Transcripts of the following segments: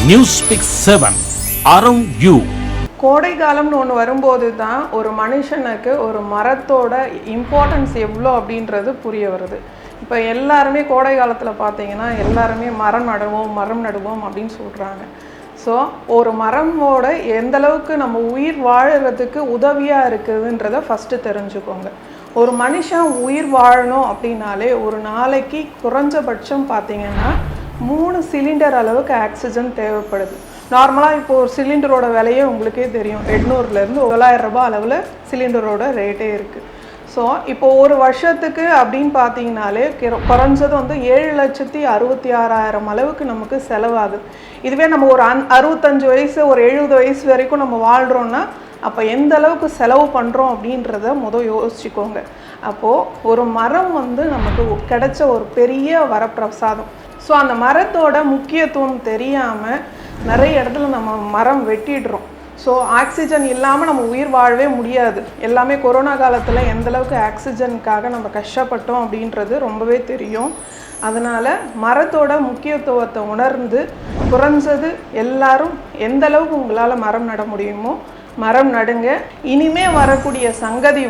Newspeak 7 around you. கோடை காலம்னு ஒன்று வரும்போது தான் ஒரு மனுஷனுக்கு ஒரு மரத்தோட இம்பார்ட்டன்ஸ் எவ்வளோ அப்படின்றது புரிய வருது. இப்போ எல்லாருமே கோடை காலத்தில் பார்த்தீங்கன்னா எல்லாருமே மரம் நடுவோம் அப்படின்னு சொல்கிறாங்க. ஸோ ஒரு மரமோட எந்தளவுக்கு நம்ம உயிர் வாழறதுக்கு உதவியாக இருக்குதுன்றதை ஃபஸ்ட்டு தெரிஞ்சுக்கோங்க. ஒரு மனுஷன் உயிர் வாழணும் அப்படின்னாலே ஒரு நாளைக்கு குறைஞ்சபட்சம் பார்த்தீங்கன்னா 3 சிலிண்டர் அளவுக்கு ஆக்சிஜன் தேவைப்படுது. நார்மலாக இப்போ ஒரு சிலிண்டரோட விலையே உங்களுக்கே தெரியும், 800லேருந்து 900 ரூபாய் அளவில் சிலிண்டரோட ரேட்டே இருக்குது. ஸோ இப்போ ஒரு வருஷத்துக்கு அப்படின்னு பார்த்தீங்கனாலே குறைஞ்சது 7,66,000 அளவுக்கு நமக்கு செலவாகுது. இதுவே நம்ம ஒரு 65 வயசு ஒரு 70 வயசு வரைக்கும் நம்ம வாழ்கிறோன்னா அப்போ எந்த அளவுக்கு செலவு பண்ணுறோம் அப்படின்றத யோசிச்சுக்கோங்க. அப்போது ஒரு மரம் நமக்கு கிடைச்ச ஒரு பெரிய வரப்பிரசாதம். ஸோ அந்த மரத்தோட முக்கியத்துவம் தெரியாமல் நிறைய இடத்துல நம்ம மரம் வெட்டிடுறோம். ஸோ ஆக்சிஜன் இல்லாமல் நம்ம உயிர் வாழவே முடியாது. எல்லாமே கொரோனா காலத்தில் எந்தளவுக்கு ஆக்சிஜனுக்காக நம்ம கஷ்டப்பட்டோம் அப்படின்றது ரொம்பவே தெரியும். அதனால் மரத்தோட முக்கியத்துவத்தை உணர்ந்து குறைஞ்சது எல்லாரும் எந்தளவுக்கு உங்களால் மரம் நட முடியுமோ மரம் நடுங்க. இனிமே வரக்கூடிய சங்கதி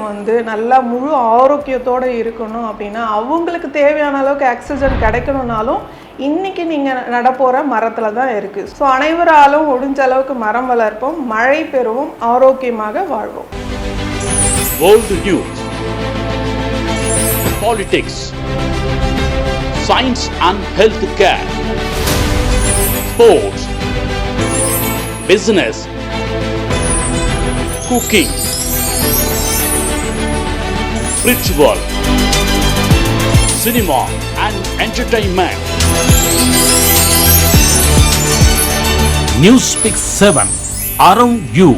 நல்லா முழு ஆரோக்கியத்தோடு இருக்கணும் அப்படின்னா அவங்களுக்கு தேவையான அளவுக்கு ஆக்சிஜன் கிடைக்கணும்னாலும் இன்றைக்கி நீங்கள் நடப்போகிற மரத்தில் தான் இருக்குது. ஸோ அனைவராலும் முடிஞ்ச அளவுக்கு மரம் வளர்ப்போம், மழை பெறுவோம், ஆரோக்கியமாக வாழ்வோம். World news, politics, science and health care, sports, business, cooking, spiritual, cinema and entertainment. Newspeak 7 around you.